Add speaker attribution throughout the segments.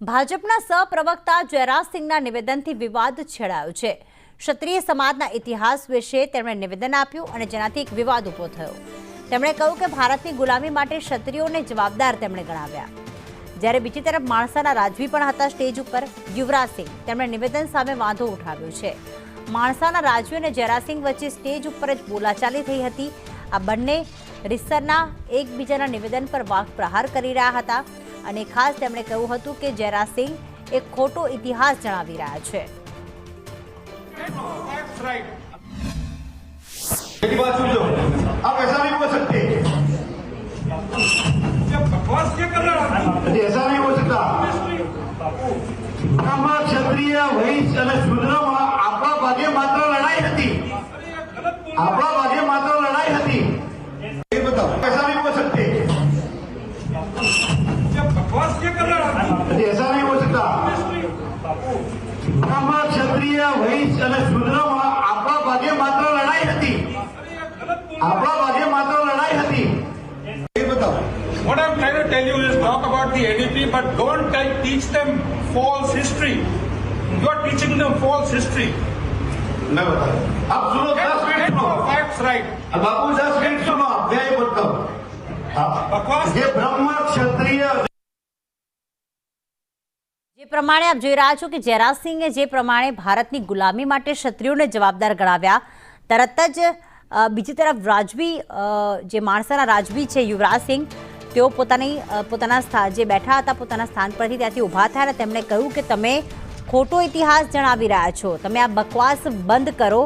Speaker 1: ભાજપના સહપ્રવક્તા જયરાજસિંહના નિવેદનથી વિવાદ છેડાયો છે। ક્ષત્રિય સમાજના ઇતિહાસ વિશે તેમણે નિવેદન આપ્યું અને જેનાથી એક વિવાદ ઊભો થયો। તેમણે કહ્યું કે ભારતની ગુલામી માટે ક્ષત્રિયોને જવાબદાર તેમણે ગણાવ્યા। જ્યારે બીજી તરફ માણસાના રાજવી પણ હતા સ્ટેજ ઉપર યુવરાજસિંહ। તેમણે નિવેદન સામે વાંધો ઉઠાવ્યો છે। માણસાના રાજવી અને જયરાજસિંહ વચ્ચે સ્ટેજ ઉપર જ બોલાચાલી થઈ હતી। આ બંને રીતસરના એકબીજાના નિવેદન પર વાકપ્રહાર કરી રહ્યા હતા અને ખાસ તેમણે કહ્યું હતું કે જયરાજસિંહ એક ખોટો ઇતિહાસ જણાવી રહ્યા છે।
Speaker 2: ક્ષત્રિય વૈશ્ય અને શૂદ્રમાં આપણા ભાગે માત્ર લડાઈ હતી। આપણા ભાગે માત્ર લડાઈ હતી। એ बताओ ऐसा नहीं हो सकते। ऐसा नहीं हो सकता। ક્ષત્રિય વૈશ્ય અને શૂદ્રમાં આપણા ભાગે માત્ર લડાઈ હતી। આપણા ભાગે માત્ર લડાઈ હતી। એ बताओ।
Speaker 3: What I'm trying to tell you is talk about the NEP, but don't teach them false history. You are teaching them false history.
Speaker 2: मैं बता रहा हूँ। अब सुनो 10 मिनट सुनो।
Speaker 3: Facts right.
Speaker 2: अब बाबू 10 मिनट सुनो। मैं ये बताऊँ। ये ब्रह्म क्षत्रिय
Speaker 1: જે પ્રમાણે આપ જોઈ રહ્યા છો કે જયરાજસિંહે જે પ્રમાણે ભારતની ગુલામી માટે ક્ષત્રિયોને જવાબદાર ગણાવ્યા, તરત જ બીજી તરફ રાજવી જે માણસાના રાજવી છે યુવરાજસિંહ, તેઓ પોતાના જે બેઠા હતા પોતાના સ્થાન પરથી ત્યાંથી ઊભા થયા અને તેમણે કહ્યું કે તમે ખોટો ઇતિહાસ જણાવી રહ્યા છો, તમે આ બકવાસ બંધ કરો,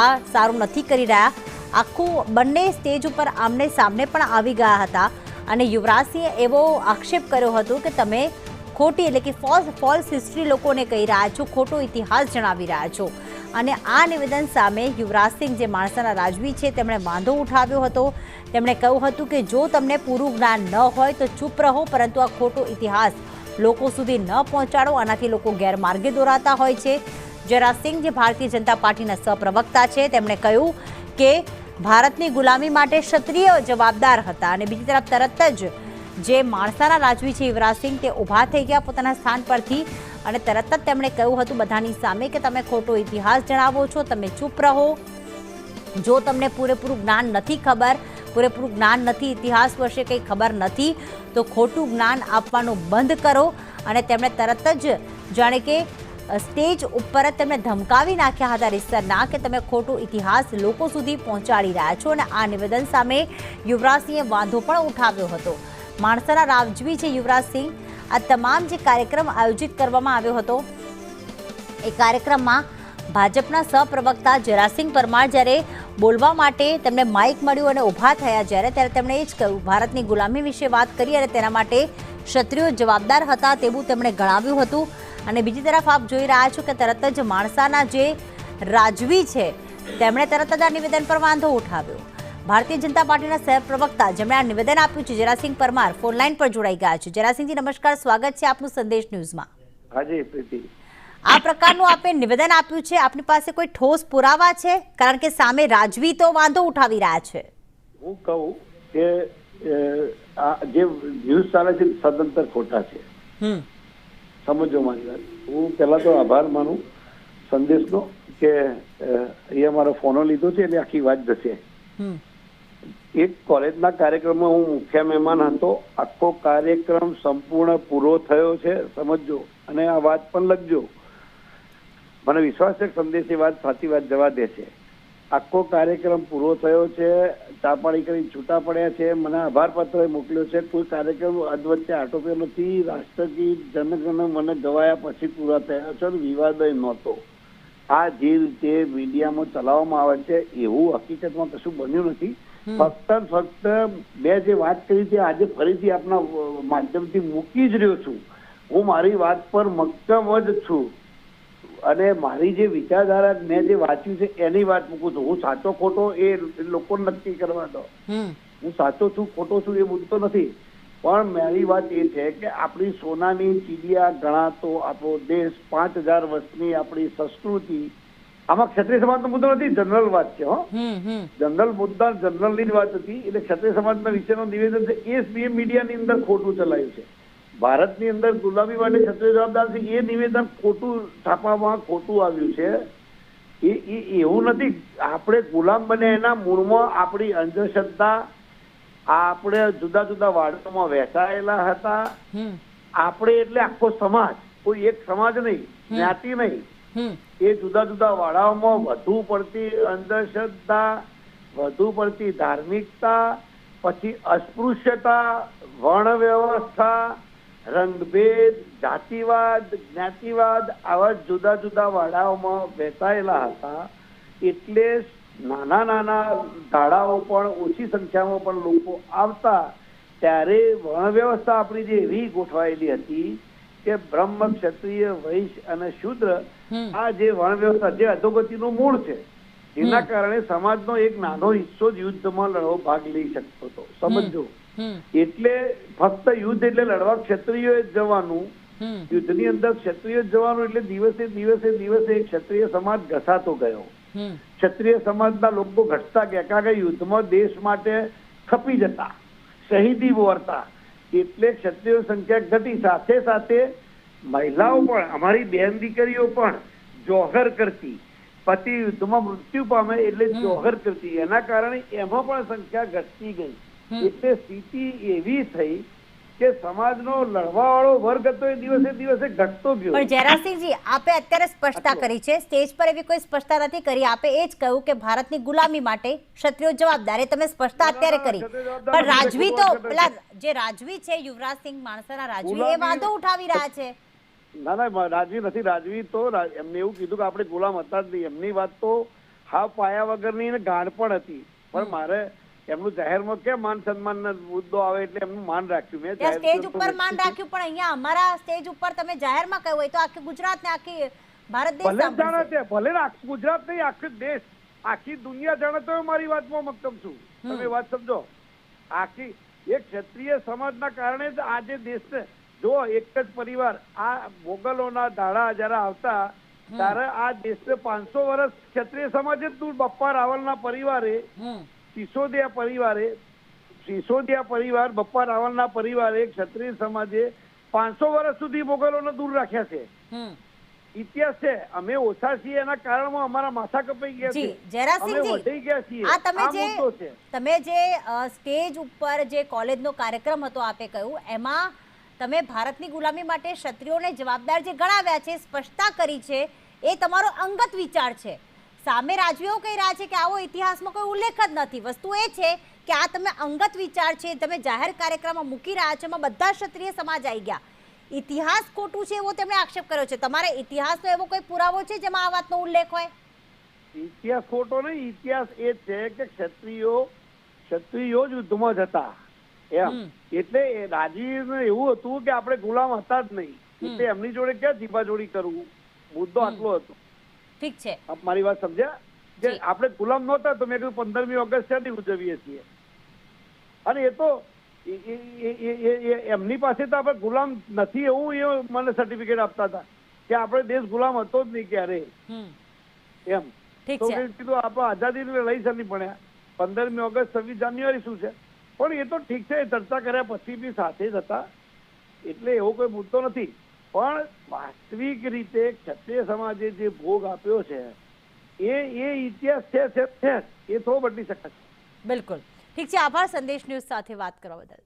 Speaker 1: આ સારું નથી કરી રહ્યા। આખું બંને સ્ટેજ ઉપર આમને સામને પણ આવી ગયા હતા અને યુવરાજસિંહે એવો આક્ષેપ કર્યો હતો કે તમે ખોટી એટલે કે ફોલ્સ હિસ્ટ્રી લોકોને કહી રહ્યા છો, ખોટો ઇતિહાસ જણાવી રહ્યા છો। અને આ નિવેદન સામે યુવરાજસિંહ જે માણસાના રાજવી છે તેમણે વાંધો ઉઠાવ્યો હતો। તેમણે કહ્યું હતું કે જો તમને પૂરું જ્ઞાન ન હોય તો ચૂપ રહો, પરંતુ આ ખોટો ઇતિહાસ લોકો સુધી ન પહોંચાડો, આનાથી લોકો ગેરમાર્ગે દોરાતા હોય છે। જયરાજસિંહ જે ભારતીય જનતા પાર્ટીના સહપ્રવક્તા છે તેમણે કહ્યું કે ભારતની ગુલામી માટે ક્ષત્રિય જવાબદાર હતા અને બીજી તરફ તરત જ જે માણસાના રાજવી છે યુવરાજસિંહ તે ઊભા થઈ ગયા પોતાના સ્થાન પરથી અને તરત જ તેમણે કહ્યું હતું બધાની સામે કે તમે ખોટો ઇતિહાસ જણાવો છો, તમે ચૂપ રહો। જો તમને પૂરેપૂરું જ્ઞાન નથી ખબર, પૂરેપૂરું જ્ઞાન નથી, ઇતિહાસ વિશે કંઈ ખબર નથી તો ખોટું જ્ઞાન આપવાનું બંધ કરો। અને તેમણે તરત જ જાણે કે સ્ટેજ ઉપર જ તેમણે ધમકાવી નાખ્યા હતા રીતસરના કે તમે ખોટો ઇતિહાસ લોકો સુધી પહોંચાડી રહ્યા છો અને આ નિવેદન સામે યુવરાજસિંહે વાંધો પણ ઉઠાવ્યો હતો। માણસાના રાજવી છે યુવરાજસિંહ, આ તમામ જે કાર્યક્રમ આયોજિત કરવામાં આવ્યો હતો એ કાર્યક્રમમાં ભાજપના સહપ્રવક્તા જયરાજસિંહ પરમાર જ્યારે બોલવા માટે તેમને માઇક મળ્યું અને ઊભા થયા ત્યારે તેમણે એ જ કહ્યું, ભારતની ગુલામી વિશે વાત કરી અને તેના માટે ક્ષત્રિયો જવાબદાર હતા તેવું તેમણે ગણાવ્યું હતું। અને બીજી તરફ આપ જોઈ રહ્યા છો કે તરત જ માણસાના જે રાજવી છે તેમણે તરત જ આ નિવેદન પર વાંધો ઉઠાવ્યો। ભારતીય જનતા પાર્ટીના સહપ્રવક્તા જેમણે આ નિવેદન આપ્યું છે જયરાજસિંહ પરમાર ફોનલાઈન પર જોડાઈ ગયા છે। જયરાજસિંહજી નમસ્કાર, સ્વાગત છે આપનું સંદેશ ન્યૂઝમાં।
Speaker 2: હાજી પ્રીતિ,
Speaker 1: આ પ્રકારનું આપે નિવેદન આપ્યું છે, આપની પાસે કોઈ ઠોસ પુરાવા છે? કારણ કે સામે રાજવી તો વાંધો ઉઠાવી રહ્યા છે।
Speaker 4: હું કહું કે આ જે ન્યૂઝ ચાલે છે સદંતર ખોટા છે, સમજો મારી વાત। હું પહેલા તો આભાર માનું સંદેશનો કે અહીંયા મારો ફોનો લીધો છે એટલે આખી વાત જશે। એક કોલેજના કાર્યક્રમમાં હું મુખ્ય મહેમાન હતો। આખો કાર્યક્રમ સંપૂર્ણ પૂરો થયો છે, સમજો, અને આ વાત પણ લખજો। મને વિશ્વાસ છે કે સંદેશ એ વાત સાચી વાત જવા દેશે। આખો કાર્યક્રમ પૂરો થયો છે, ચા પાણી કરી છૂટા પડ્યા છે, મને આભાર પત્ર મોકલ્યો છે। કોઈ કાર્યક્રમ અધવચ્ચે આટોપ્યો નથી। રાષ્ટ્રગીત જનગણ મને ગવાયા પછી પૂરા થયા છે, વિવાદ નહોતો। આ જે રીતે મીડિયામાં ચલાવવામાં આવે છે એવું હકીકતમાં કશું બન્યું નથી। ફક્ત મેં જે વાત કરી છે આજે ફરીથી આપના માધ્યમથી મૂકી જ રહ્યો છું। હું મારી વાત પર મક્કમ જ છું અને મારી જે વિચારધારા મેં જે વાંચ્યું છે એની વાત મૂકું છું। હું સાચો ખોટો એ લોકો નક્કી કરવા દો। હું સાચો છું ખોટો છું એ મુદ્દો નથી, પણ મારી વાત એ છે કે આપણી સોનાની ચીડિયા ગણાતો આપણો દેશ, 5000 વર્ષની આપણી સંસ્કૃતિ, આમાં ક્ષત્રિય સમાજનો મુદ્દો નથી, જનરલ વાત છે। જનરલ મુદ્દા જનરલની જ વાત હતી, એટલે ક્ષત્રિય સમાજના વિશેનું નિવેદન છે એ મીડિયાની અંદર ખોટું ચલાવ્યું છે। ભારતની અંદર ગુલામી માટે ક્ષત્રિય જવાબદાર છે એ નિવેદન ખોટું છાપવામાં ખોટું આવ્યું છે. એ એવું નથી. આપણે ગુલામ બને એના મૂળમાં આપણી અંધશ્રદ્ધા, આપણે જુદા જુદા વાડાઓમાં વહેંચાયેલા હતા. આપણે એટલે આખો સમાજ, કોઈ એક સમાજ નહીં, જ્ઞાતિ નહીં, એ જુદા જુદા વાડાઓમાં વધુ પડતી અંધશ્રદ્ધા, વધુ પડતી ધાર્મિકતા, પછી અસ્પૃશ્યતા, વર્ણ વ્યવસ્થા, રંગભેદ, જાતિવાદ, જ્ઞાતિવાદ, આવા જુદા જુદા વાડાઓમાં વહેંચાયેલા હતા. એટલે નાના નાના ધાડાઓ પણ ઓછી સંખ્યામાં પણ લોકો આવતા ત્યારે વર્ણ વ્યવસ્થા આપણી જે એવી ગોઠવાયેલી હતી કે બ્રહ્મ, ક્ષત્રિય, વૈશ્ય અને શૂદ્ર, આ જે વર્ણ વ્યવસ્થા જે અધોગતિનું મૂળ છે, જેના કારણે સમાજનો એક નાનો હિસ્સો જ યુદ્ધમાં લડવો ભાગ લઈ શકતો હતો. સમજો, એટલે ફક્ત યુદ્ધ એટલે લડવા ક્ષત્રિયો જ જવાનું, યુદ્ધની અંદર ક્ષત્રિયો જ જવાનું, એટલે દિવસે દિવસે દિવસે ક્ષત્રિય સમાજ ઘસાતો ગયો. ક્ષત્રિય સમાજના લોકો ઘટતા ગયા, કારણ કે યુદ્ધમાં દેશ માટે ખપી જતા, શહીદી વરતા, એટલે ક્ષત્રિયો સંખ્યા ઘટી. સાથે સાથે મહિલાઓ પણ, અમારી બેન દીકરીઓ પણ જોહર કરતી, પતિ યુદ્ધમાં મૃત્યુ પામે એટલે જોહર કરતી, એના કારણે એમાં પણ સંખ્યા ઘટતી ગઈ. એટલે સ્થિતિ એવી થઈ કે સમાજનો લડવાવાળો વર્ગ હતો એ દિવસે દિવસે ઘટતો ગયો.
Speaker 1: પણ જયરાજસિંહજી, આપે અત્યારે સ્પષ્ટતા કરી છે, સ્ટેજ પર એવી કોઈ સ્પષ્ટતા નથી કરી. આપે એ જ કહ્યું કે ભારતની ગુલામી માટે ક્ષત્રિયો જવાબદાર, એ તમે સ્પષ્ટતા અત્યારે કરી. પણ રાજવી તો પેલા જે રાજવી છે, યુવરાજસિંહ માણસાના રાજવી, એ વાંધો ઉઠાવી રહ્યા છે.
Speaker 4: ના ના, રાજવી નથી. રાજવી તો એમને એવું કીધું કે આપણે ગુલામ હતા જ નહીં. એમની વાત તો હા પાયા વગરની ગાંઠ પણ હતી. પણ મારે એમનું જાહેરમાં કેમ માન સન્માનનો મુદ્દો આવે એટલે એમનું માન રાખ્યું. મેં
Speaker 1: સ્ટેજ ઉપર માન રાખ્યું, પણ અહીંયા અમારા સ્ટેજ ઉપર તમે જાહેરમાં કહ્યું હોય તો આખી ગુજરાત ને આખી ભારત દેશ
Speaker 4: ભલે જાણે છે, ભલે ગુજરાત નહીં, આખી દેશ, આખી દુનિયા જાણે તો મારી વાતમાં મક્કમ છું. તમે વાત સમજો. આખી એક ક્ષત્રિય સમાજના કારણે જ આજે દેશને, જો એક જ પરિવાર, આ મોગલોના દાડા જયારે આવતા ત્યારે આ દેશને 500 વર્ષ ક્ષત્રિય સમાજ જ દૂર. બપ્પા રાવલના પરિવારે, સિસોદિયા પરિવાર, બપ્પા રાવલના પરિવારે, ક્ષત્રિય સમાજે 500 વર્ષ સુધી મોગલોને દૂર રાખ્યા છે. ઇતિહાસ છે. અમે ઓછા છીએ એના કારણમાં અમારા માથા કપાઈ ગયા છે.
Speaker 1: જયરાજસિંહજી,
Speaker 4: વધી ગયા છીએ.
Speaker 1: આ તમે જે સ્ટેજ ઉપર જે કોલેજનો કાર્યક્રમ હતો, આપે કહ્યું એમાં તમે ભારતની ગુલામી માટે ક્ષત્રિયોને જવાબદાર જે ગણાવ્યા છે, સ્પષ્ટતા કરી છે, એ તમારો અંગત વિચાર છે. સામે રાજવીઓ કહી રહ્યા છે કે આવો ઇતિહાસમાં કોઈ ઉલ્લેખ જ નથી. વસ્તુ એ છે કે આ તમે અંગત વિચાર છે, તમે જાહેર કાર્યક્રમમાં મૂકી રહ્યા છો, એમાં બધા ક્ષત્રિય સમાજ આવી ગયા. ઇતિહાસ ખોટું છે એવો તેમણે આક્ષેપ કર્યો છે. તમારે ઇતિહાસનો એવો કોઈ પુરાવો છે જેમાં આ વાતનો ઉલ્લેખ હોય?
Speaker 4: ઇતિહાસ ખોટો નહીં. ઇતિહાસ એ છે કે ક્ષત્રિયો જ યુદ્ધમાં જ હતા એમ. એટલે રાજવીને એવું હતું કે આપણે ગુલામ હતા જ નહીં, એટલે એમની જોડે ક્યાં જીબાજોડી કરવું. મુદ્દો આટલો હતો.
Speaker 1: ઠીક છે,
Speaker 4: આપ મારી વાત સમજ્યા? કે આપણે ગુલામ નહોતા તો મેં કીધું 15મી ઓગસ્ટ ક્યાંથી ઉજવીએ છીએ? અને એ તો એમની પાસે તો આપણે ગુલામ નથી એવું એ મને સર્ટિફિકેટ આપતા હતા કે આપણે દેશ ગુલામ હતો જ નહીં ક્યારે એમ. તો મેં કીધું આપણે આઝાદી લઈ જ નહીં ભણ્યા. 15મી ઓગસ્ટ 26 જાન્યુઆરી શું છે? પણ એ તો ઠીક છે, ચર્ચા કર્યા પછી બી સાથે જ હતા, એટલે એવો કોઈ મુદ્દો નથી. પણ વાસ્તવિક રીતે ક્ષત્રિય સમાજે જે ભોગ આપ્યો છે એ ઇતિહાસ છે, એ થોડો બદલી શકાય.
Speaker 1: બિલકુલ ઠીક છે. આભાર સંદેશ ન્યૂઝ સાથે વાત કરવા બદલ.